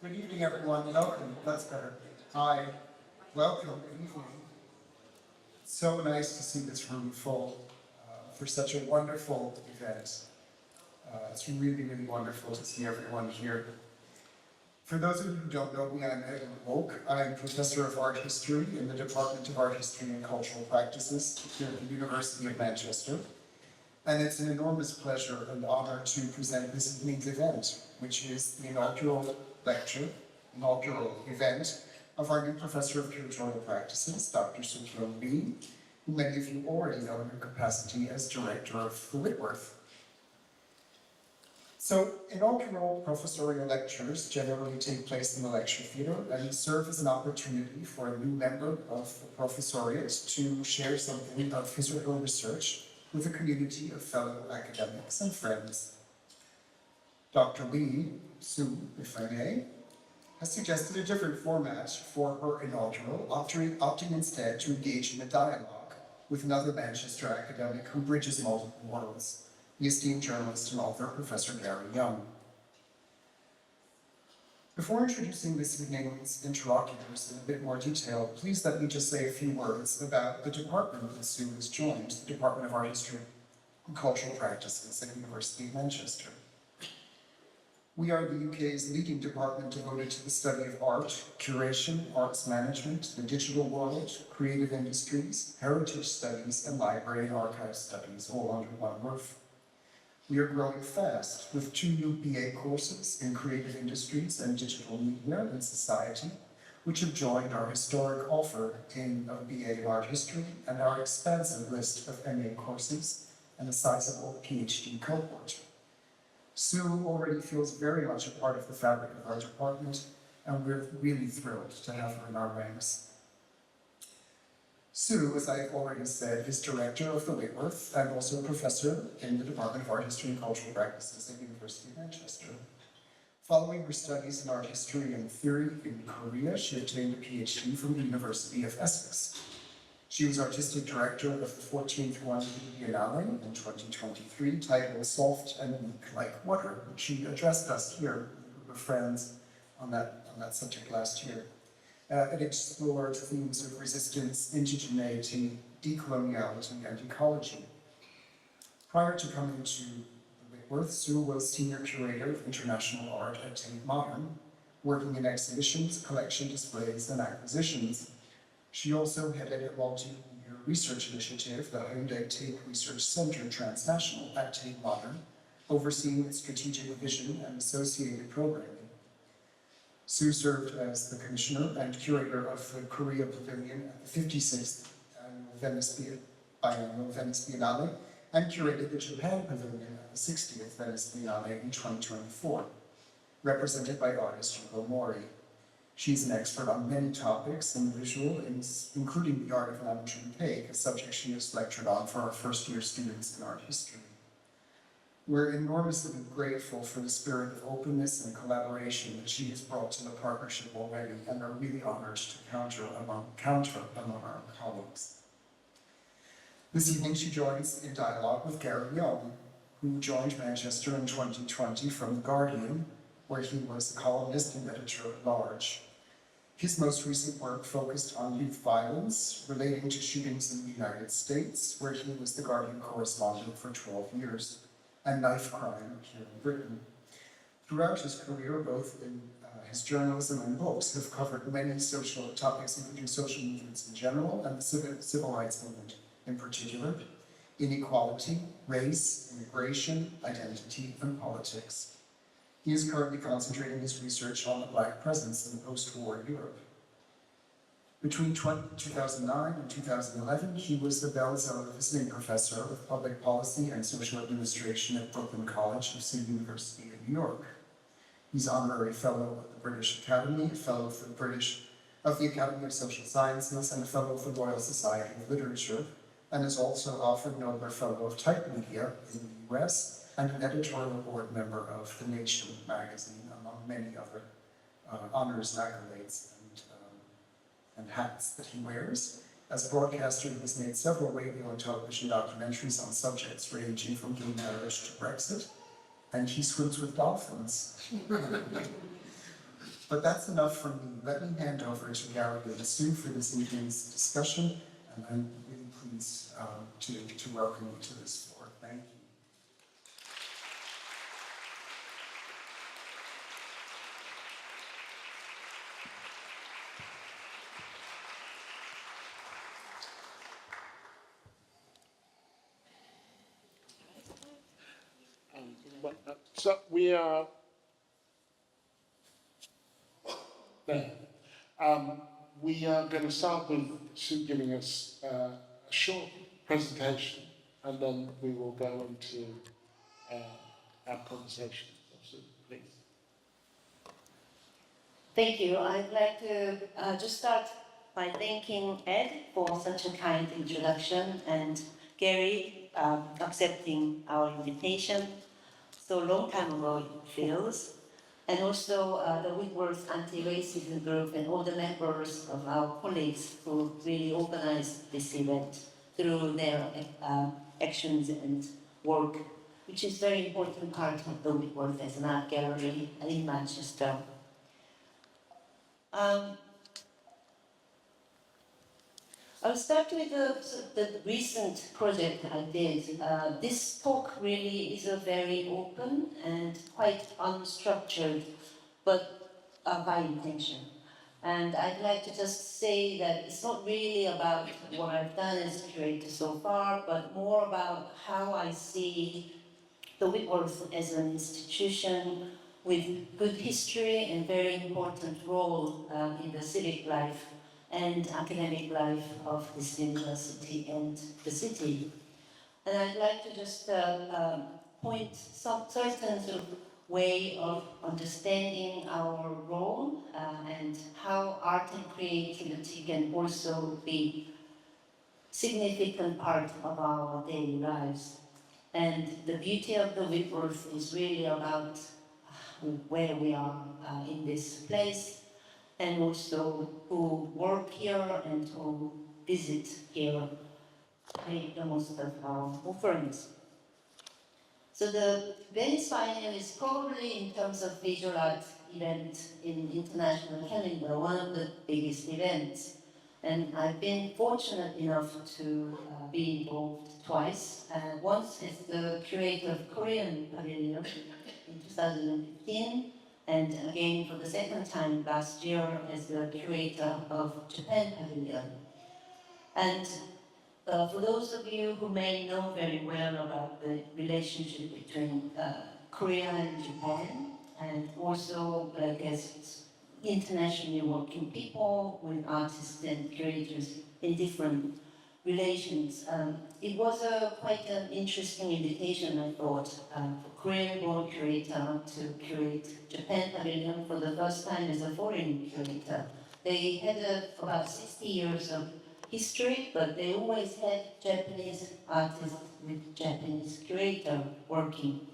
Good evening, everyone. Welcome. That's better. Hi. Welcome. Good evening. So nice to see this room full for such a wonderful event. It's really, really wonderful to see everyone here. For those of you who don't know me, I'm Sook. I'm Professor of Art History in the Department of Art History and Cultural Practices here at the University of Manchester. And it's an enormous pleasure and honor to present this evening's event, which is the inaugural event of our new Professor of Curatorial Practices, Dr. Sook Lee, who many of you already know in her capacity as Director of the Whitworth. So, inaugural professorial lectures generally take place in the lecture theatre and serve as an opportunity for a new member of the professoriate to share something of his or her research with a community of fellow academics and friends. Dr. Lee, Sook, if I may, has suggested a different format for her inaugural, opting instead to engage in a dialogue with another Manchester academic who bridges multiple worlds, the esteemed journalist and author, Professor Younge. Before introducing this evening's interlocutors in a bit more detail, please let me just say a few words about the department that Sook has joined, the Department of Art History and Cultural Practices at the University of Manchester. We are the UK's leading department devoted to the study of art, curation, arts management, the digital world, creative industries, heritage studies, and library and archive studies, all under one roof. We are growing fast with 2 new BA courses in creative industries and digital media and society, which have joined our historic offer of BA in art history and our expansive list of MA courses and a sizable PhD cohort. Sook already feels very much a part of the fabric of our department, and we're really thrilled to have her in our ranks. Sook, as I've already said, is director of the Whitworth and also a professor in the Department of Art History and Cultural Practices at the University of Manchester. Following her studies in art history and theory in Korea, she obtained a PhD from the University of Essex. She was artistic director of the 14th London Biennale in 2023, titled Soft and Weak Like Water, which she addressed us here, a group of friends, on that subject last year. It explored themes of resistance, indigeneity, decoloniality, and ecology. Prior to coming to the Whitworth, Sook was senior curator of international art at Tate Modern, working in exhibitions, collection displays, and acquisitions. She also headed a multi-year research initiative, the Hyundai Tate Research Center Transnational at Tate Modern, overseeing its strategic vision and associated programming. Sook served as the commissioner and curator of the Korea Pavilion at the 56th Annual Venice Biennale and curated the Japan Pavilion at the 60th Venice Biennale in 2024, represented by artist Yuko Mori. She's an expert on many topics in visual, including the art of amateur cake, a subject she has lectured on for our first-year students in art history. We're enormously grateful for the spirit of openness and collaboration that she has brought to the partnership already, and are really honored to counter among our colleagues. This evening she joins in dialogue with Younge, who joined Manchester in 2020 from The Guardian, where he was a columnist and editor-at-large. His most recent work focused on youth violence relating to shootings in the United States, where he was the Guardian correspondent for 12 years, and knife crime here in Britain. Throughout his career, both in his journalism and books, have covered many social topics, including social movements in general and the civil rights movement in particular, inequality, race, immigration, identity, and politics. He is currently concentrating his research on the Black presence in post-war Europe. Between 2009 and 2011, he was the Belzone Visiting Professor of Public Policy and Social Administration at Brooklyn College of City University in New York. He's honorary fellow of the British Academy, fellow of the Academy of Social Sciences, and a fellow of the Royal Society of Literature, and is also Alfred Nobler Fellow of Type Media in the US, and an editorial board member of The Nation magazine, among many other honors and accolades and hats that he wears. As a broadcaster, he has made several radio and television documentaries on subjects ranging from gay marriage to Brexit, and he swims with dolphins. But that's enough from me. Let me hand over to Gary and Sue for this evening's discussion, and I'm really pleased to welcome you to this floor. Thank you. So we are there. We are going to start with Sue giving us a short presentation, and then we will go into our conversation. So, please. Thank you. I'd like to just start by thanking Ed for such a kind introduction and Gary accepting our invitation so long time ago it feels, and also the Whitworth Anti-Racism Group and all the members of our colleagues who really organized this event through their actions and work, which is very important part of the Whitworth as an art gallery in Manchester. I'll start with the recent project I did. This talk really is a very open and quite unstructured, but by intention. And I'd like to just say that it's not really about what I've done as a curator so far, but more about how I see the Whitworth as an institution with good history and very important role in the civic life and academic life of this university and the city. And I'd like to just point some certain sort of way of understanding our role and how art and creativity can also be significant part of our daily lives. And the beauty of the Whitworth is really about where we are in this place, and also who work here and who visit here, make the most of our offerings. So the Venice Biennial is probably, in terms of visual art event in international calendar, one of the biggest events. And I've been fortunate enough to be involved twice. Once as the curator of Korean Pavilion in 2015, and again for the second time last year as the curator of Japan Pavilion. And for those of you who may know very well about the relationship between Korea and Japan, and also as internationally working people with artists and curators in different relations. It was quite an interesting invitation, I thought, for Korean-born curator to curate Japan Pavilion for the first time as a foreign curator. They had about 60 years of history, but they always had Japanese artists with Japanese curator working.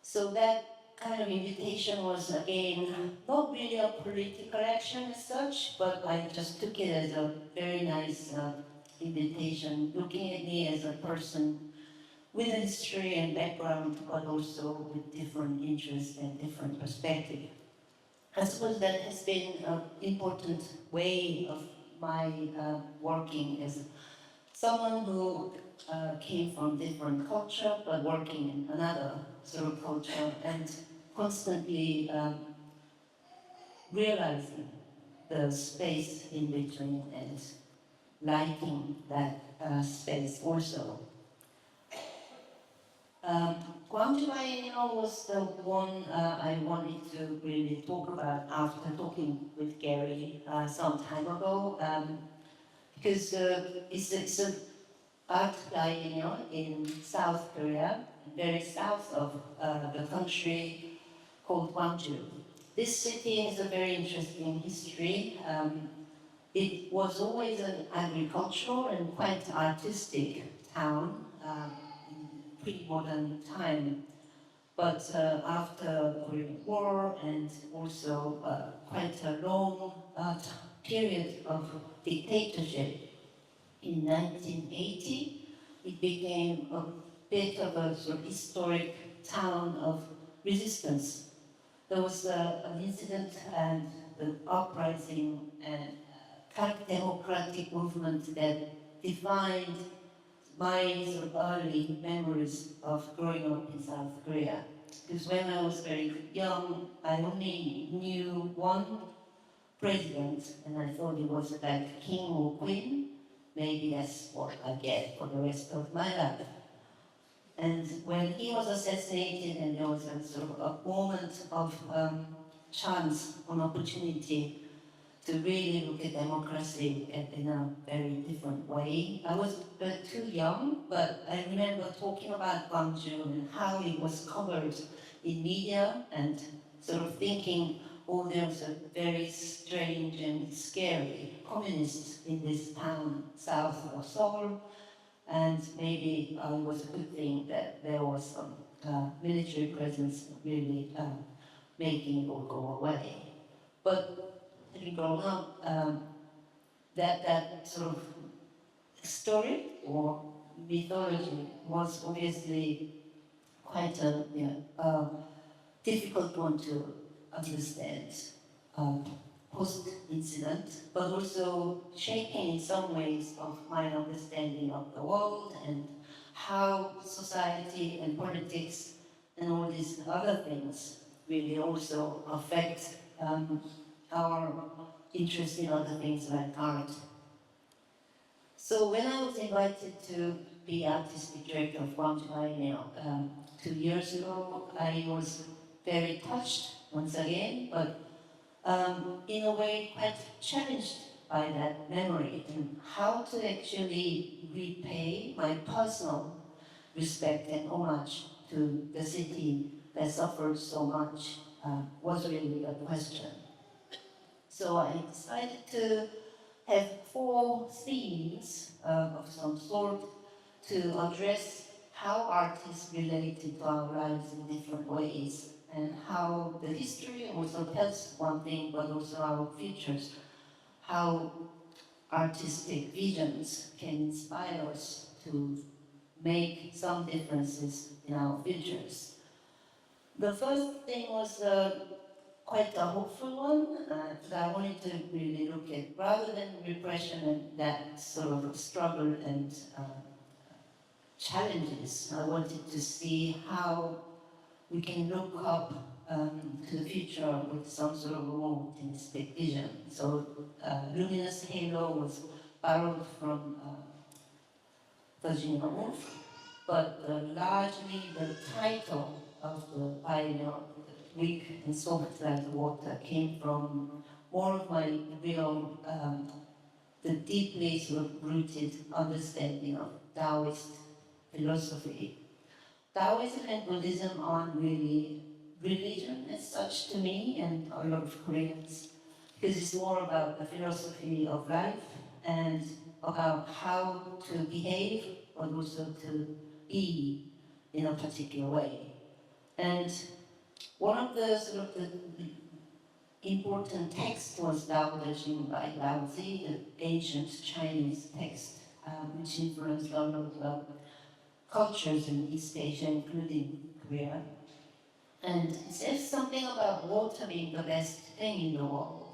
So that kind of invitation was, again, not really a political action as such, but I just took it as a very nice invitation, looking at me as a person with a history and background, but also with different interests and different perspective. I suppose that has been an important way of my working as someone who came from different culture, but working in another sort of culture, and constantly realizing the space in between and liking that space also. Gwangju Biennial was the one I wanted to really talk about after talking with Gary some time ago, because it's an art biennial in South Korea, very south of the country called Gwangju. This city has a very interesting history. It was always an agricultural and quite artistic town in pre-modern time. But after the Korean War and also quite a long period of dictatorship, in 1980, it became a bit of a sort of historic town of resistance. there was an incident and the uprising and kind of democratic movement that defined my sort of early memories of growing up in South Korea. Because when I was very young, I only knew one president, and I thought it was like king or queen. Maybe that's what I get for the rest of my life. And when he was assassinated, and there was a sort of a moment of chance, an opportunity to really look at democracy in a very different way. I was too young, but I remember talking about Gwangju and how it was covered in media and sort of thinking, oh, there's a very strange and scary communists in this town south of Seoul, and maybe it was a good thing that there was some military presence really making it all go away. But having grown up, that sort of story or mythology was obviously quite a difficult one to understand post-incident, but also shaping in some ways of my understanding of the world and how society and politics and all these other things really also affect our interest in other things like art. So when I was invited to be artistic director of Gwangju Biennial 2 years ago, I was very touched once again, but in a way quite challenged by that memory and how to actually repay my personal respect and homage to the city that suffered so much was really a question. So I decided to have 4 themes of some sort to address how art is related to our lives in different ways and how the history also tells one thing, but also our futures, how artistic visions can inspire us to make some differences in our futures. The first thing was quite a hopeful one that I wanted to really look at, rather than repression and that sort of struggle and challenges. I wanted to see how we can look up to the future with some sort of more optimistic vision. So, Luminous Halo was borrowed from Virginia Woolf, but largely the title of the pioneer, Weak and Soft Like Water, came from more of my real, the deeply sort of rooted understanding of Taoist philosophy. Taoism and Buddhism aren't really religion as such to me and a lot of Koreans, because it's more about the philosophy of life and about how to behave, but also to be in a particular way. And one of the sort of the important texts was Tao Te Ching by Lao Tzu, the ancient Chinese text, which influenced a lot of cultures in East Asia, including Korea. And it says something about water being the best thing in the world.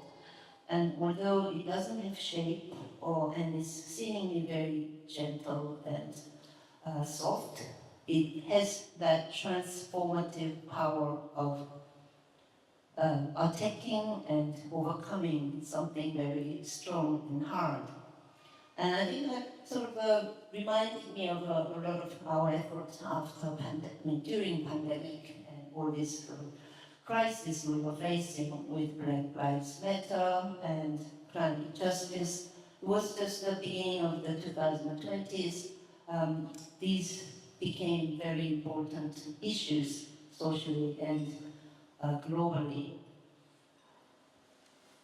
And although it doesn't have shape and is seemingly very gentle and soft, it has that transformative power of attacking and overcoming something very strong and hard. And I think that sort of reminded me of a lot of our efforts after pandemic, during pandemic, and all this sort of crisis we were facing with Black Lives Matter and climate justice. It was just the beginning of the 2020s. These became very important issues socially and globally.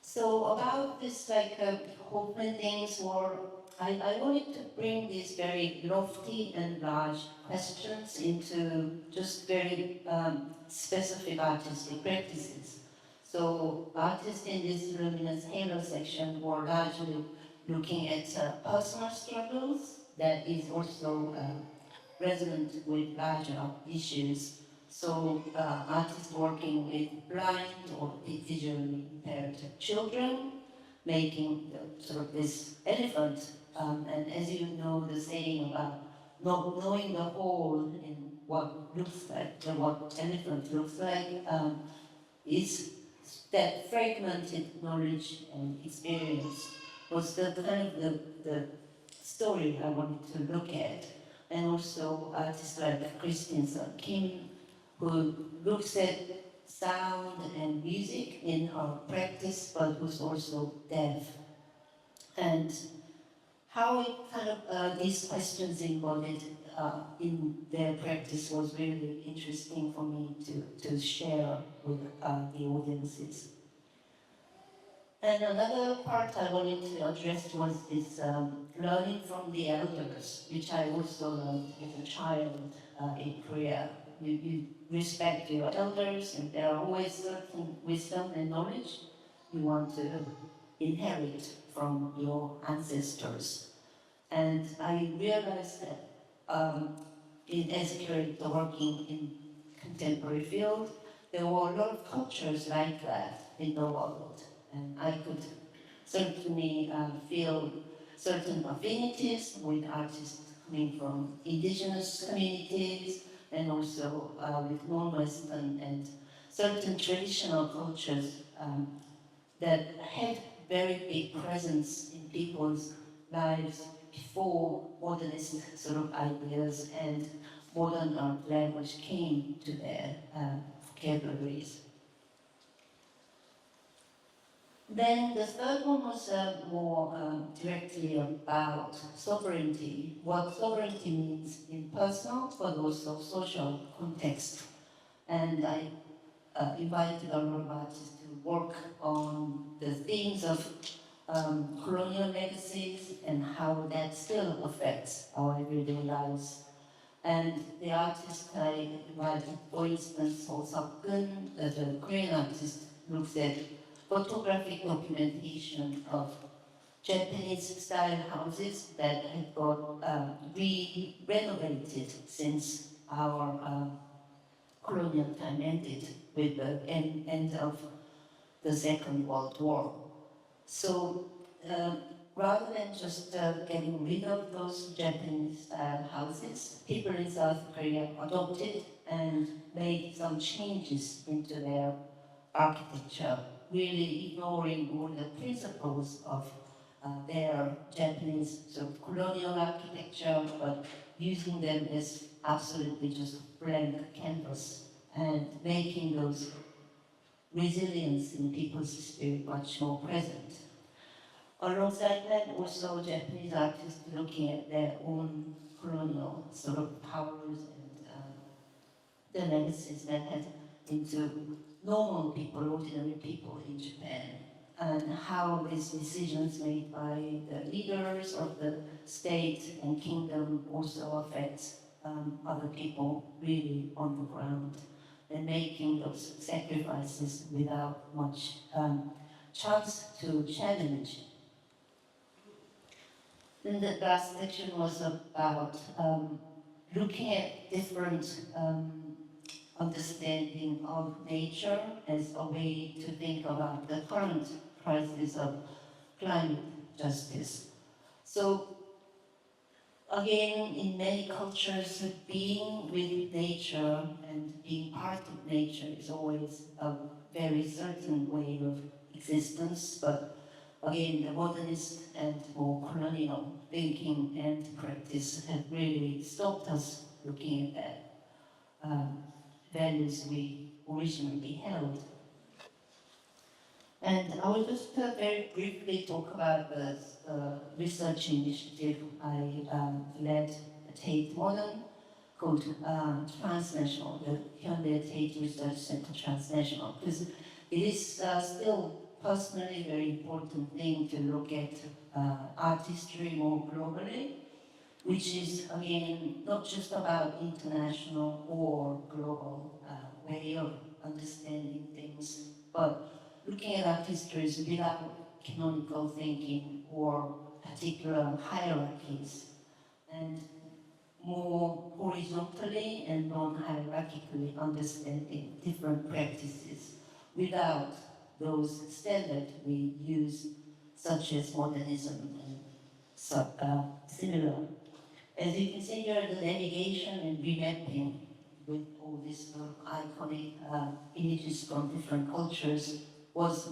So about this open things, or I wanted to bring these very lofty and large questions into just very specific artistic practices. So artists in this Luminous Halo section were largely looking at personal struggles that is also resonant with larger issues So artists working with blind or visually impaired children, making sort of this elephant. And as you know, the saying about not knowing the whole in what looks like, what elephant looks like, is that fragmented knowledge and experience was the kind of the story I wanted to look at. And also artists like Christiansen Kim, who looks at sound and music in her practice, but who's also deaf. And how it kind of these questions embodied in their practice was really interesting for me to share with the audiences. And another part I wanted to address was this learning from the elders, which I also learned as a child in Korea. You respect your elders, and there are always certain wisdom and knowledge you want to inherit from your ancestors. And I realized that as a curator working in contemporary field, there were a lot of cultures like that in the world. And I could certainly feel certain affinities with artists coming from indigenous communities and also with non-Western and certain traditional cultures that had very big presence in people's lives before modernist sort of ideas and modern art language came to their vocabularies. Then the third one was more directly about sovereignty, what sovereignty means in personal but also social context. And I invited a lot of artists to work on the themes of colonial legacies and how that still affects our everyday lives. And the artist I invited, for instance, Sook, the Korean artist, looks at photographic documentation of Japanese style houses that have got renovated since our colonial time ended with the end of the Second World War. So rather than just getting rid of those Japanese houses, people in South Korea adopted and made some changes into their architecture, really ignoring all the principles of their Japanese sort of colonial architecture, but using them as absolutely just blank canvas and making those resilience in people's spirit much more present. Alongside that, also Japanese artists looking at their own colonial sort of powers and the legacies that had into normal people, ordinary people in Japan, and how these decisions made by the leaders of the state and kingdom also affects other people really on the ground, and making those sacrifices without much chance to challenge. Then the last section was about looking at different understanding of nature as a way to think about the current crisis of climate justice. So again, in many cultures, being with nature and being part of nature is always a very certain way of existence, but again, the modernist and more colonial thinking and practice have really stopped us looking at that. Values we originally held. And I will just very briefly talk about the research initiative I led at Tate Modern called Transnational, the Hyundai Tate Research Center Transnational, because it is still personally a very important thing to look at art history more globally, which is, again, not just about international or global way of understanding things, but looking at art histories without canonical thinking or particular hierarchies. And more horizontally and non-hierarchically understanding different practices without those standards we use, such as modernism and similar. As you can see here, the navigation and remapping with all these iconic images from different cultures was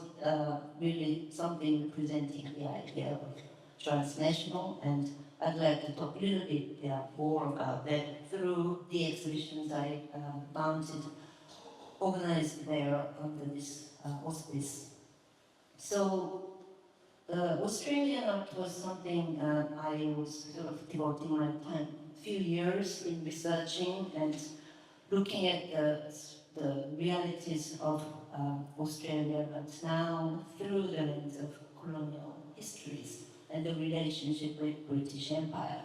really something representing the idea of transnational, and I'd like to talk a little bit more about that through the exhibitions I mounted, organized there under this auspice. So Australian art was something I was sort of devoting my time, a few years in researching and looking at the realities of Australia, but now through the lens of colonial histories and the relationship with British Empire.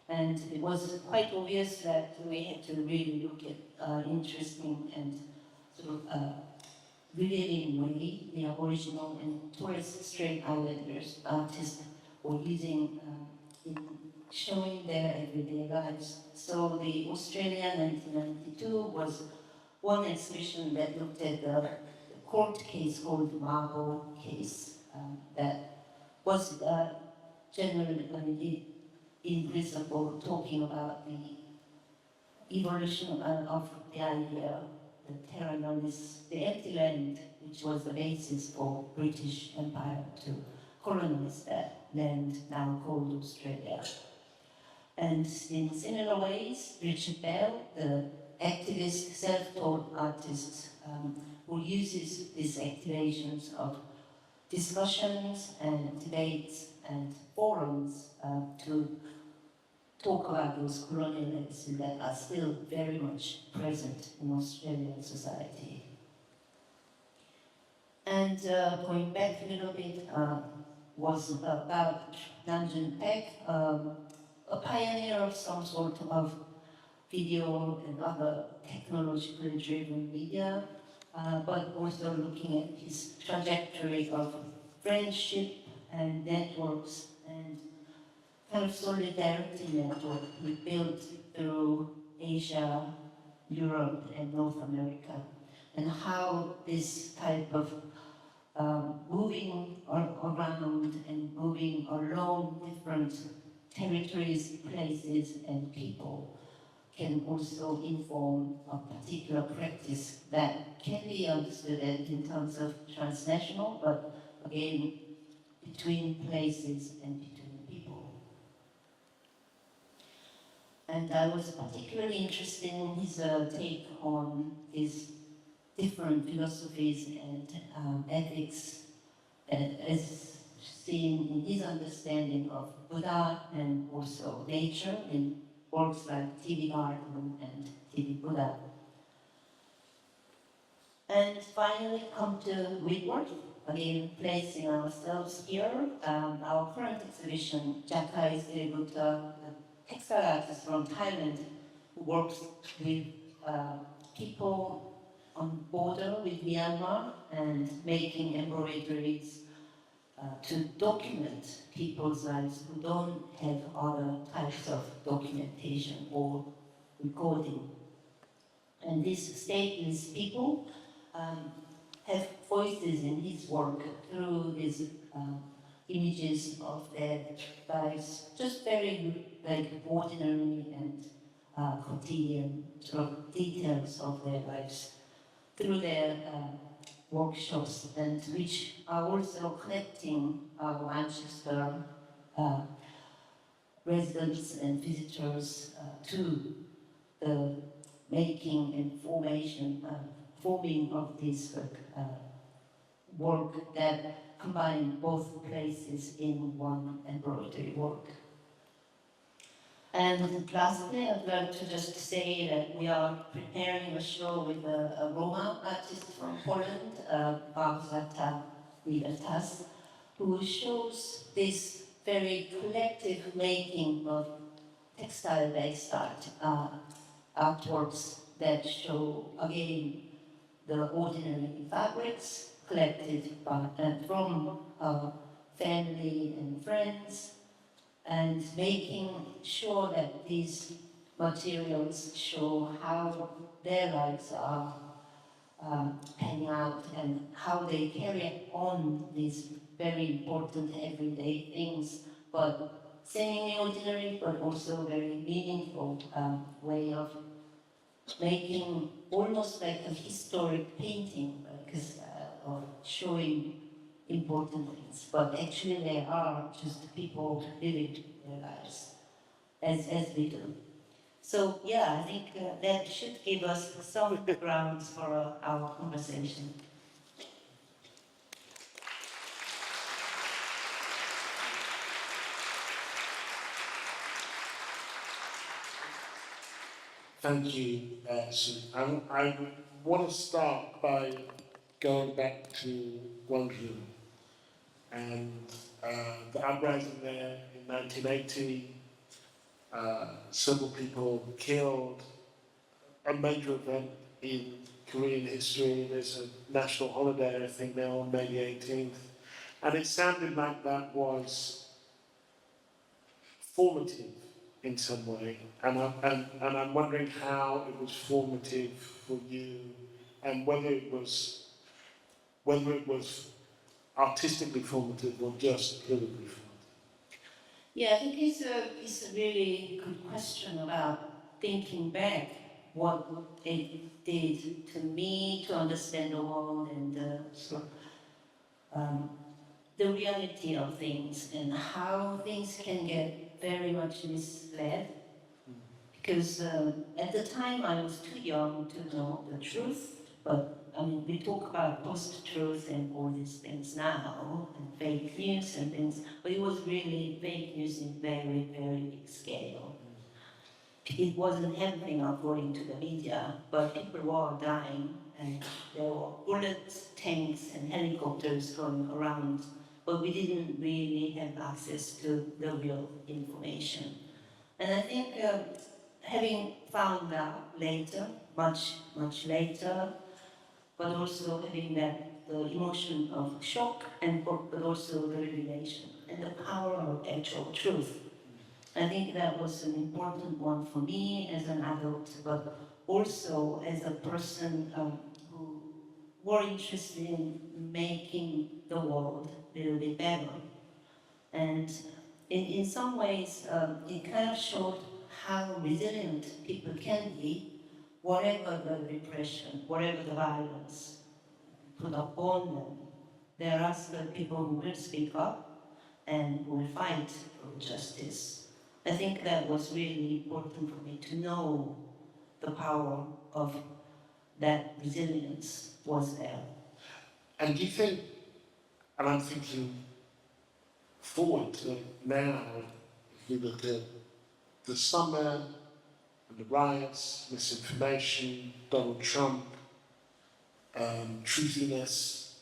And it was quite obvious that we had to really look at interesting and sort of revealing way the Aboriginal and Torres Strait Islanders artists were using in showing their everyday lives. So the Australia 1992 was one exhibition that looked at the court case called the Marble case that was generally in principle talking about the evolution of the idea, the terra nullius, the empty land, which was the basis for British Empire to colonize that land now called Australia. And in similar ways, Richard Bell, the activist, self-taught artist who uses these activations of discussions and debates and forums to talk about those colonial legacies that are still very much present in Australian society. And going back a little bit, was about Nanjun Peck, a pioneer of some sort of video and other technologically driven media, but also looking at his trajectory of friendship and networks and kind of solidarity network we built through Asia, Europe, and North America, and how this type of moving around and moving along different territories, places, and people can also inform a particular practice that can be understood in terms of transnational, but again, between places and between people. And I was particularly interested in his take on these different philosophies and ethics as seen in his understanding of Buddha and also nature in works like TV Garden and TV Buddha. And finally come to Whitworth, again placing ourselves here. Our current exhibition, Jaka is a textile artist from Thailand who works with people on border with Myanmar and making embroideries to document people's lives who don't have other types of documentation or recording. And these stateless people have voices in his work through these images of their lives, just very like ordinary and quotidian sort of details of their lives through their workshops, and which are also connecting our Manchester residents and visitors to the making and forming of this work that combine both places in one embroidery work. And lastly, I'd like to just say that we are preparing a show with a Roma artist from Poland, Małgorzata Wieltas, who shows this very collective making of textile-based artworks that show, again, the ordinary fabrics collected from family and friends, and making sure that these materials show how their lives are panning out and how they carry on these very important everyday things, but seemingly ordinary, but also very meaningful way of making almost like a historic painting, because of showing important things, but actually they are just people living their lives as we do. So yeah, I think that should give us some grounds for our conversation. Thank you, Sook. I want to start by going back to Younge and the uprising there in 1980. Several people killed, a major event in Korean history. There's a national holiday, I think, now on May the 18th. And it sounded like that was formative in some way. And I'm wondering how it was formative for you and whether it was artistically formative or just politically formative. Yeah, I think it's a really good question about thinking back what it did to me to understand the world and the reality of things and how things can get very much misled. Because at the time I was too young to know the truth, but I mean, we talk about post-truth and all these things now, and fake news and things, but it was really fake news in very, very big scale. It wasn't happening according to the media, but people were dying, and there were bullets, tanks, and helicopters going around, but we didn't really have access to the real information. And I think having found out later, much, much later, but also having that the emotion of shock and but also the revelation and the power of actual truth. I think that was an important one for me as an adult, but also as a person who were interested in making the world a little bit better. And in some ways, it kind of showed how resilient people can be, whatever the repression, whatever the violence put upon them. There are still people who will speak up and will fight for justice. I think that was really important for me to know the power of that resilience was there. And do you think, and I'm thinking forward to now, if you look at the summer and the riots, misinformation, Donald Trump, truthiness,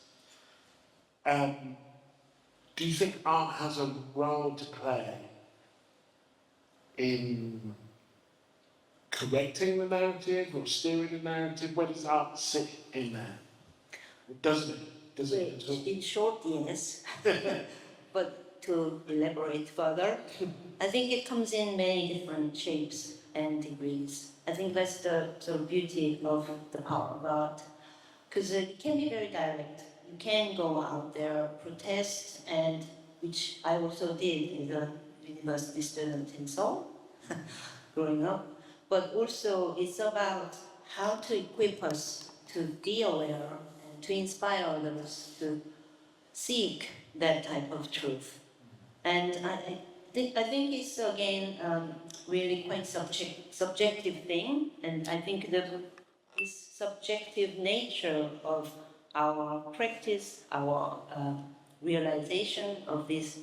do you think art has a role to play in correcting the narrative or steering the narrative? Where does art sit in that? Doesn't it? Does it at all? In short, yes. But to elaborate further, I think it comes in many different shapes and degrees. I think that's the sort of beauty of the power of art, because it can be very direct. You can go out there, protest, and which I also did as a university student in Seoul, growing up. But also, it's about how to equip us to be aware and to inspire others to seek that type of truth. And I think it's again really quite subjective thing, and I think this subjective nature of our practice, our realization of these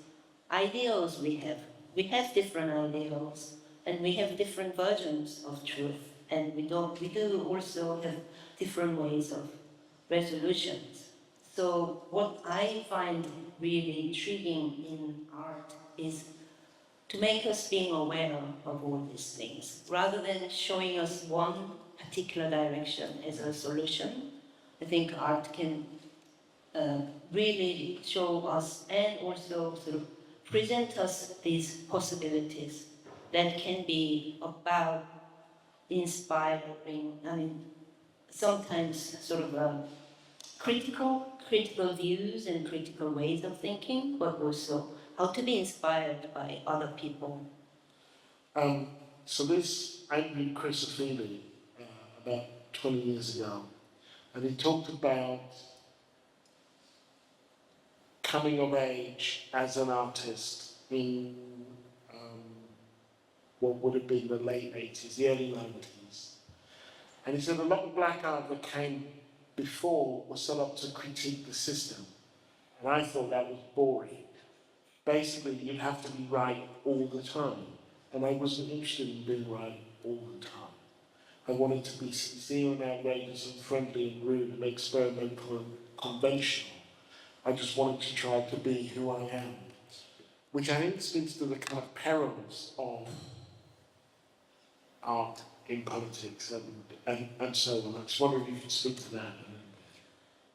ideals we have. We have different ideals, and we have different versions of truth, and we do also have different ways of resolutions. So what I find really intriguing in art is to make us being aware of all these things, rather than showing us one particular direction as a solution. I think art can really show us and also sort of present us these possibilities that can be about inspiring, I mean, sometimes sort of critical views and critical ways of thinking, but also how to be inspired by other people. So this I interviewed Chris Afili about 20 years ago, and he talked about coming of age as an artist in what would have been the late 80s, the early 90s. And he said a lot of black art that came before was set up to critique the system. And I thought that was boring. Basically, you'd have to be right all the time. And I wasn't interested in being right all the time. I wanted to be sincere and outrageous and friendly and rude and experimental and conventional. I just wanted to try to be who I am. Which I think speaks to the kind of perils of art in politics and so on. I just wonder if you could speak to that.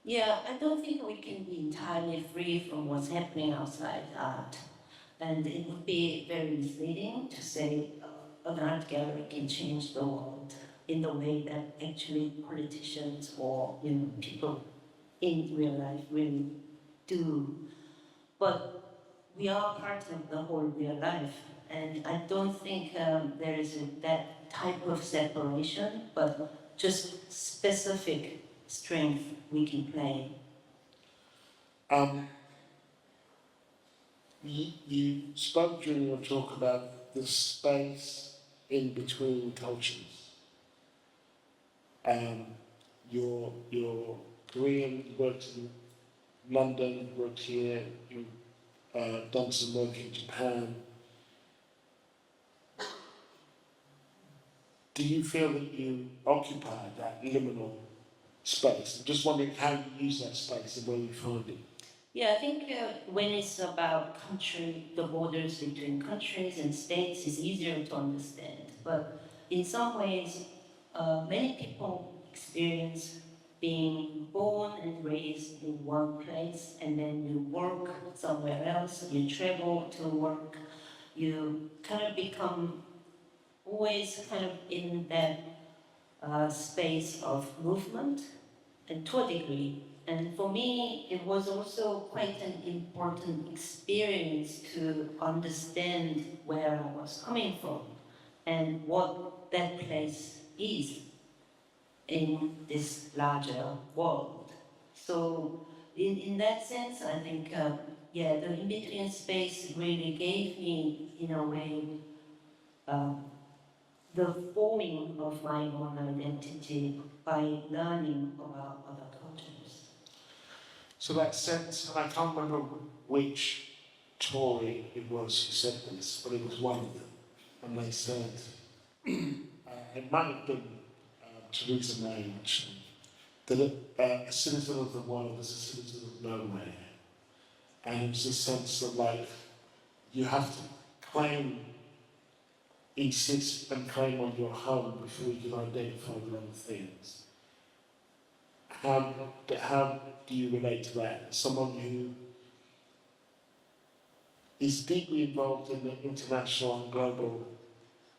Yeah, I don't think we can be entirely free from what's happening outside art. And it would be very misleading to say an art gallery can change the world in the way that actually politicians or people in real life really do. But we are part of the whole real life, and I don't think there is that type of separation, but just specific strength we can play. You spoke during your talk about the space in between cultures. Your Korean, you worked in London, you worked here, you've done some work in Japan. Do you feel that you occupy that liminal space? I'm just wondering how you use that space and where you find it. Yeah, I think when it's about the borders between countries and states is easier to understand. But in some ways, many people experience being born and raised in one place, and then you work somewhere else, you travel to work, you kind of become always kind of in that space of movement, and to a degree. And for me, it was also quite an important experience to understand where I was coming from and what that place is in this larger world. So in that sense, I think, the in-between space really gave me, in a way, the forming of my own identity by learning about other cultures. So that sense, and I can't remember which Tory it was who said this, but it was one of them, and they said, it might have been Theresa May actually, that a citizen of the world is a citizen of nowhere. And it's a sense that, like, you have to insist and claim on your home before you can identify with other things. How do you relate to that? As someone who is deeply involved in the international and global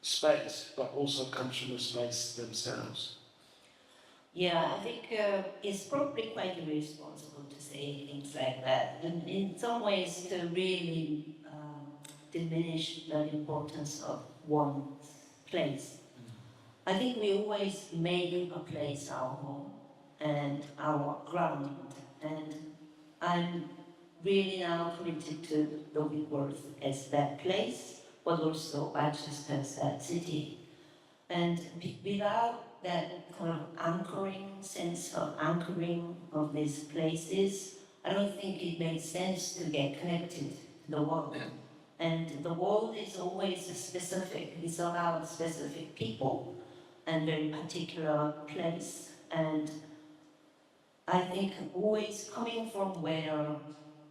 space, but also comes from a space themselves. Yeah, I think it's probably quite irresponsible to say things like that. And in some ways, to really diminish the importance of one's place. I think we always make a place our home and our ground. And I'm really now committed to the Whitworth as that place, but also Manchester as that city. And without that kind of sense of anchoring of these places, I don't think it makes sense to get connected to the world. And the world is always specific. It's about specific people and very particular place. And I think always coming from where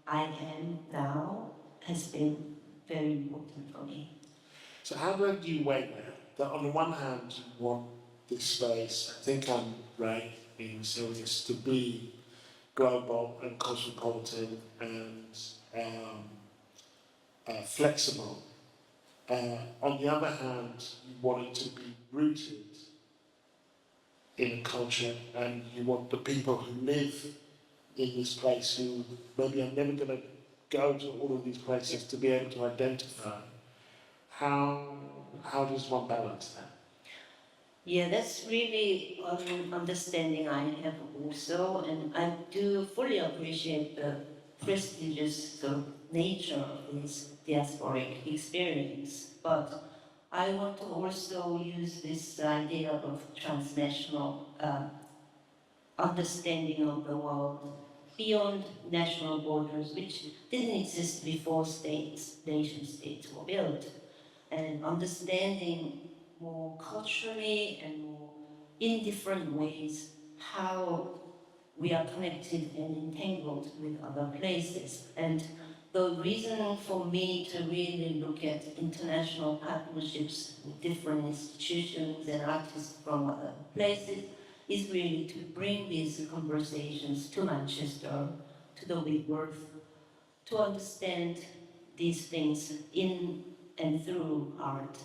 I am now has been very important for me. So how do you weigh that on the one hand you want this space, I think I'm right in saying this, to be global and cosmopolitan and flexible. On the other hand, you want it to be rooted in a culture, and you want the people who live in this place, who maybe are never going to go to all of these places, to be able to identify. How does one balance that? Yeah, that's really an understanding I have also, and I do fully appreciate the prestigious sort of nature of this diasporic experience. But I want to also use this idea of transnational understanding of the world beyond national borders, which didn't exist before nation states were built, and understanding more culturally and more in different ways how we are connected and entangled with other places. And the reason for me to really look at international partnerships with different institutions and artists from other places is really to bring these conversations to Manchester, to the Whitworth, to understand these things in and through art.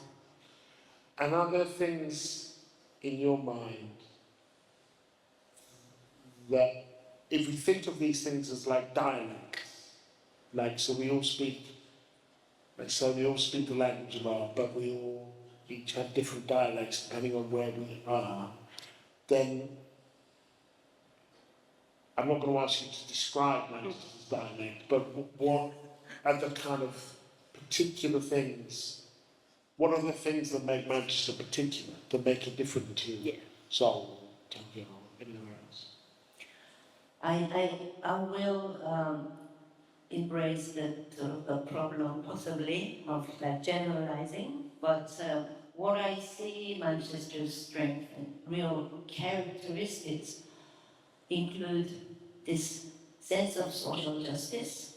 And are there things in your mind that, if we think of these things as like dialects, like, so we all speak, like, so we all speak the language of art, but we all each have different dialects depending on where we are, then I'm not going to ask you to describe Manchester's dialect, but what are the kind of particular things, what are the things that make Manchester particular, that make it different to Seoul, Tokyo, or anywhere else? I will embrace the sort of the problem possibly of like generalizing, but what I see Manchester's strength and real characteristics include this sense of social justice.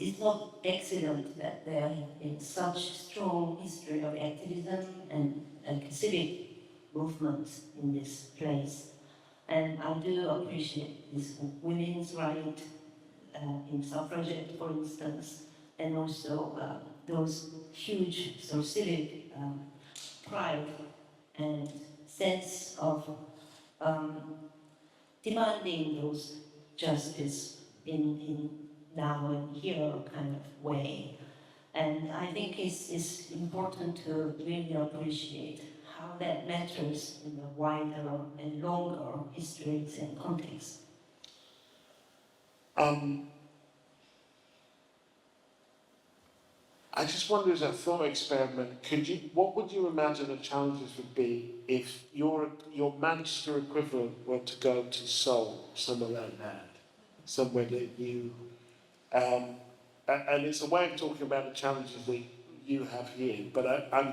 It's not accident that there is such strong history of activism and civic movements in this place. And I do appreciate this women's right in suffragette, for instance, and also those huge sort of civic pride and sense of demanding those justice in now and here kind of way. And I think it's important to really appreciate how that matters in the wider and longer histories and contexts. I just wonder, as a thought experiment, what would you imagine the challenges would be if your Manchester equivalent were to go to Seoul, somewhere like that, somewhere that you, and it's a way of talking about the challenges that you have here. But I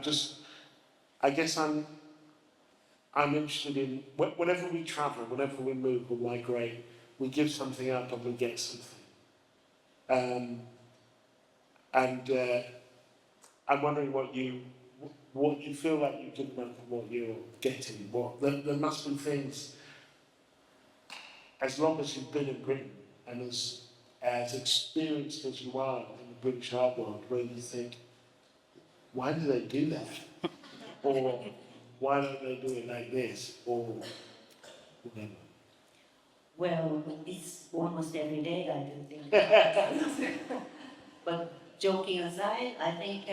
guess I'm interested in whenever we travel, whenever we move or migrate, we give something up and we get something. And I'm wondering what you feel like you give up and what you're getting. There must be things, as long as you've been in Britain and as experienced as you are in the British art world, where you think, why do they do that? Or why don't they do it like this? Or whatever. Well, it's almost every day I do think. But joking aside, I think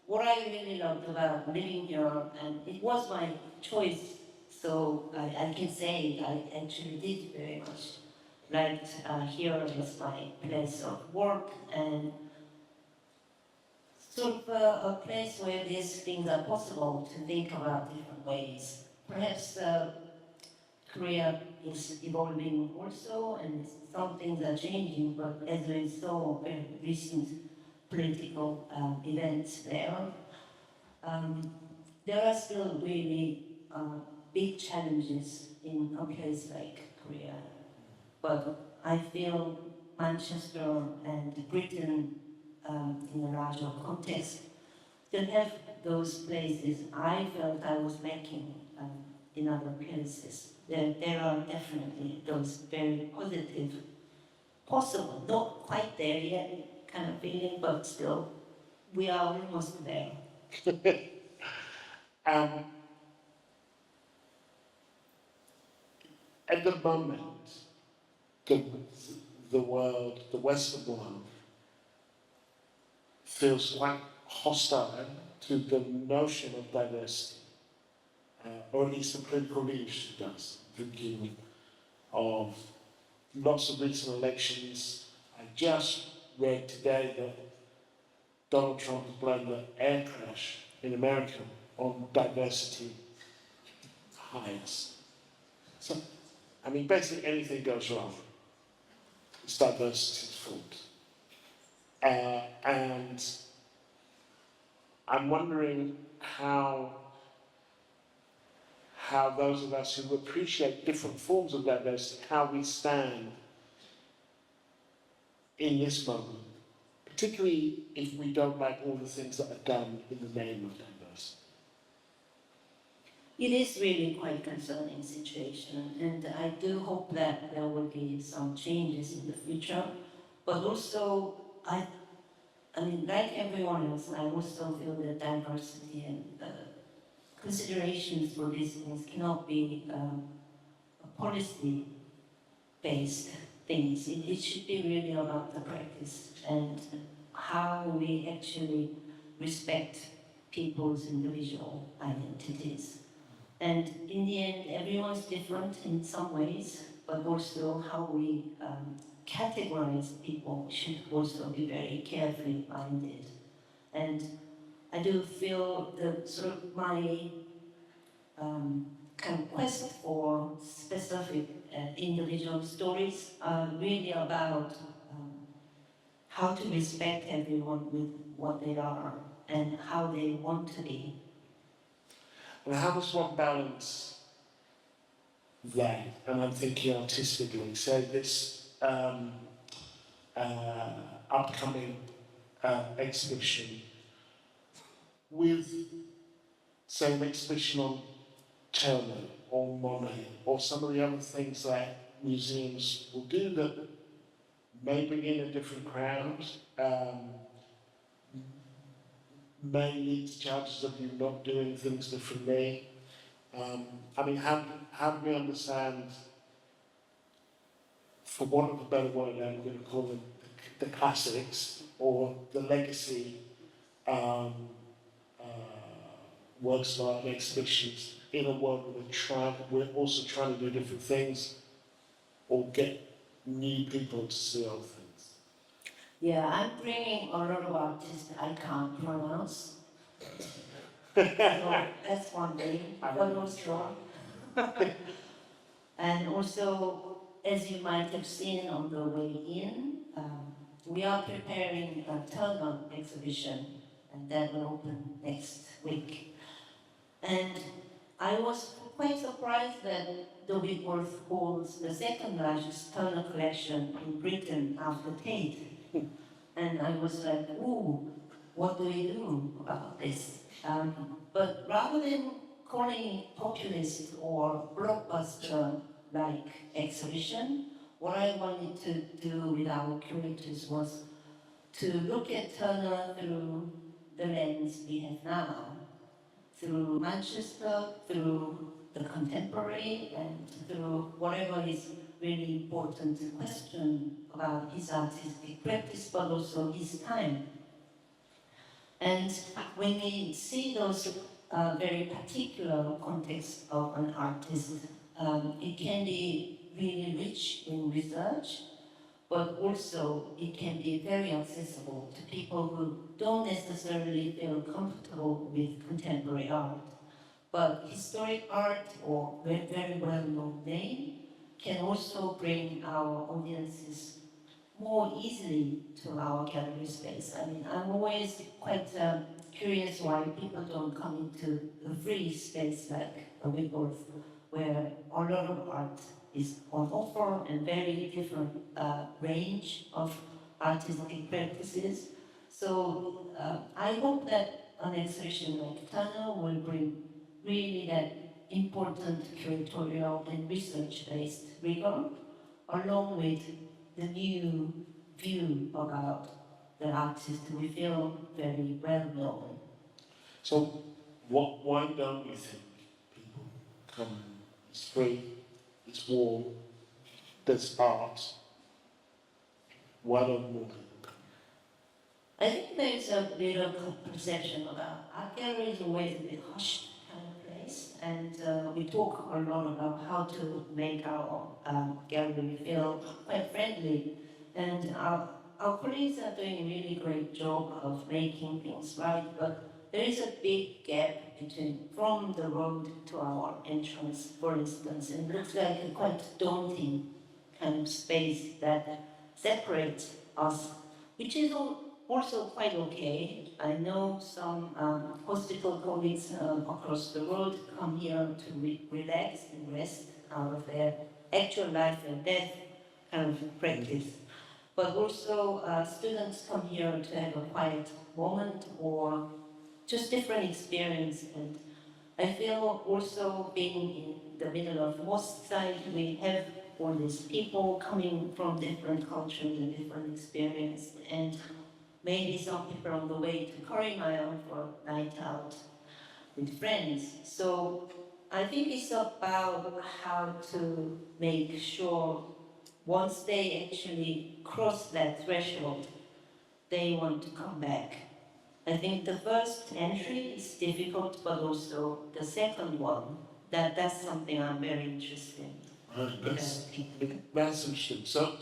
what I really loved about living here, and it was my choice, so I can say I actually did very much liked here as my place of work and sort of a place where these things are possible to think about different ways. Perhaps Korea is evolving also, and some things are changing, but as we saw very recent political events there, there are still really big challenges in a place like Korea. But I feel Manchester and Britain in a larger context still have those places I felt I was lacking in other places. There are definitely those very positive, possible, not quite there yet, kind of feeling, but still, we are almost there. Um, at the moment, the, the world, the Western world, feels quite hostile to the notion of diversity, or at least the political leadership does. Thinking of lots of recent elections. I just read today that Donald Trump has blamed the air crash in America on diversity hires. So, I mean, basically anything goes wrong, it's diversity's fault. And I'm wondering how those of us who appreciate different forms of diversity, how we stand in this moment, particularly if we don't like all the things that are done in the name of diversity. It is really quite concerning situation, and I do hope that there will be some changes in the future. But also, I mean, like everyone else, I also feel that diversity and considerations for these things cannot be policy-based things. It should be really about the practice and how we actually respect people's individual identities. And in the end, everyone's different in some ways, but also how we categorize people should also be very carefully minded. And I do feel that sort of my kind of quest for specific individual stories are really about how to respect everyone with what they are and how they want to be. And how does one balance that? And I'm thinking artistically, so this upcoming exhibition with, say, an exhibition on Turner or Monet or some of the other things that museums will do that may bring in a different crowd, may lead to chances of you not doing things differently. I mean, how do we understand, for want of a better word, I'm going to call them the classics or the legacy works of art and exhibitions in a world where we're also trying to do different things or get new people to see other things. Yeah, I'm bringing a lot of artists I can't pronounce. So that's one thing. But also, and also, as you might have seen on the way in, we are preparing a Turner exhibition, and that will open next week. And I was quite surprised that the Whitworth holds the second largest Turner collection in Britain after Tate. And I was like, ooh, what do we do about this? But rather than calling it populist or blockbuster-like exhibition, what I wanted to do with our curators was to look at Turner through the lens we have now, through Manchester, through the contemporary, and through whatever is really important question about his artistic practice, but also his time. And when we see those very particular contexts of an artist, it can be really rich in research, but also it can be very accessible to people who don't necessarily feel comfortable with contemporary art. But historic art or very well-known name can also bring our audiences more easily to our gallery space. I mean, I'm always quite curious why people don't come into a free space like a Whitworth, where a lot of art is on offer and very different range of artistic practices. So I hope that an exhibition like Turner will bring really that important curatorial and research-based rigor, along with the new view about the artist, we feel very well known. So, why don't you think people come? It's free, it's warm, there's art. Why don't more people come? I think there's a bit of perception about art gallery is always a bit hushed kind of place, and we talk a lot about how to make our gallery feel quite friendly, and our colleagues are doing a really great job of making things right, but there is a big gap between from the road to our entrance, for instance, and it looks like a quite daunting kind of space that separates us, which is also quite okay. I know some hospital colleagues across the road come here to relax and rest out of their actual life and death kind of practice. But also students come here to have a quiet moment or just different experience. And I feel also being in the middle of most side, we have all these people coming from different cultures and different experience, and maybe some people on the way to Korean for a night out with friends. So I think it's about how to make sure once they actually cross that threshold, they want to come back. I think the first entry is difficult, but also the second one, that's something I'm very interested in. Right, that's interesting. So,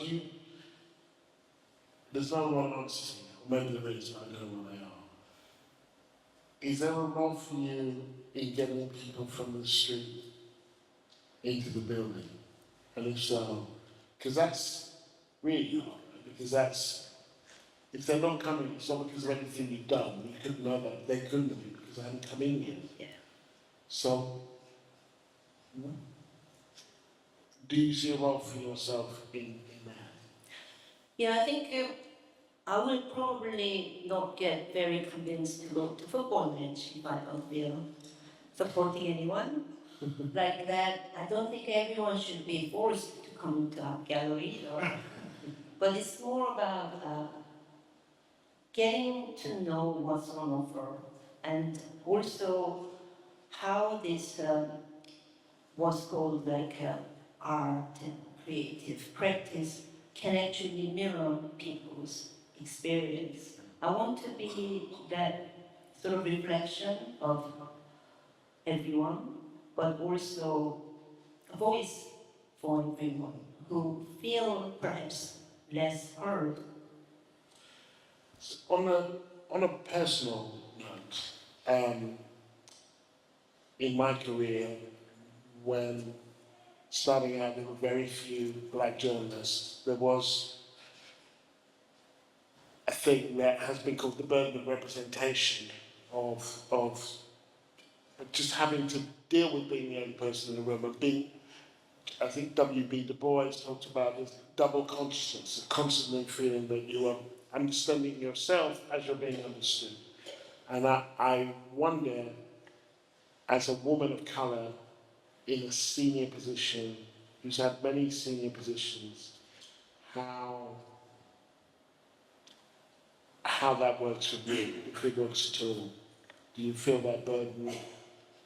there's no wrong answer here, or maybe there is, but I don't know what they are. Is there a role for you in getting people from the street into the building? And if so, because that's really hard, because that's, if they're not coming, it's not because of anything you've done, you couldn't know that, they couldn't have been because they hadn't come in yet. Yeah. So, do you see a role for yourself in that? Yeah, I think I will probably not get very convinced to go to football match if I don't feel supporting anyone like that. I don't think everyone should be forced to come to our gallery, but it's more about getting to know what's on offer and also how this what's called like art and creative practice can actually mirror people's experience. I want to be that sort of reflection of everyone, but also a voice for everyone who feel perhaps less heard. On a personal note, in my career, when starting out, there were very few black journalists. There was a thing that has been called the burden of representation of just having to deal with being the only person in the room and being. I think W.B. Du Bois talked about this double consciousness, constantly feeling that you are understanding yourself as you're being understood. And I wonder, as a woman of colour in a senior position, who's had many senior positions, how that works for you, if it works at all. Do you feel that burden?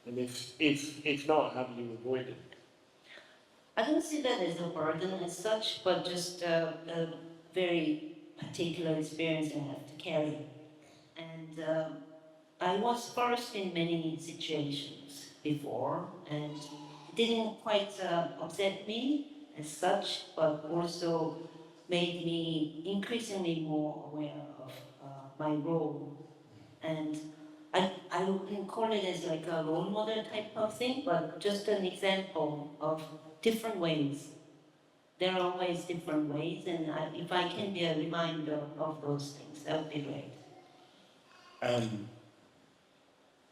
And if not, how do you avoid it? I don't see that as a burden as such, but just a very particular experience I have to carry. And I was first in many situations before, and it didn't quite upset me as such, but also made me increasingly more aware of my role. And I wouldn't call it as like a role model type of thing, but just an example of different ways. There are always different ways, and if I can be a reminder of those things, that would be great.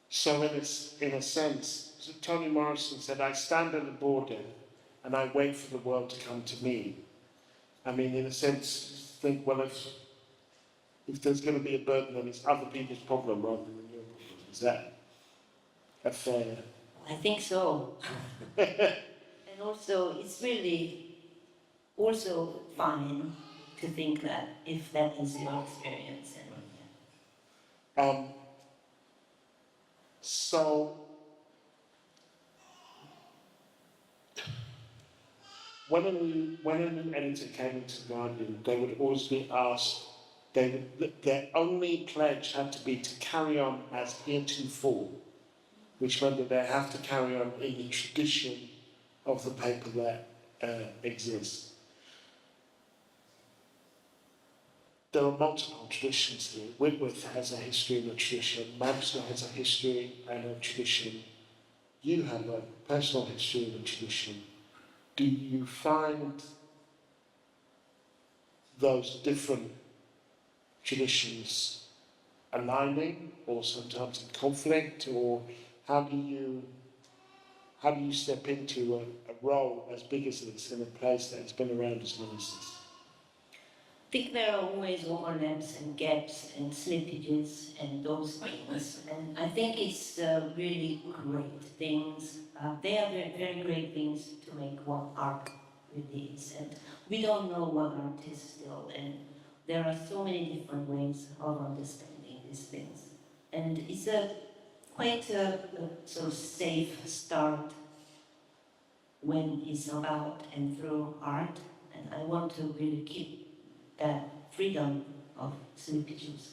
So in a sense, Toni Morrison said, I stand at the border and I wait for the world to come to me. I mean, in a sense, think, well, if there's going to be a burden, then it's other people's problem rather than your problem. Is that a fair? I think so. And also, it's really also fine to think that if that is your experience. Um, so when a new editor came into the Guardian, they would always be asked, their only pledge had to be to carry on as heretofore, which meant that they have to carry on in the tradition of the paper that exists. There are multiple traditions here. Whitworth has a history and a tradition, Manchester has a history and a tradition, you have a personal history and a tradition. Do you find those different traditions aligning or sometimes in conflict, or how do you step into a role as big as this in a place that has been around as long as this? I think there are always overlaps and gaps and slippages and those things. And I think it's really great things. They are very, very great things to make one art with these. And we don't know what art is still. And there are so many different ways of understanding these things. And it's quite a sort of safe start when it's about and through art. And I want to really keep that freedom of slippages.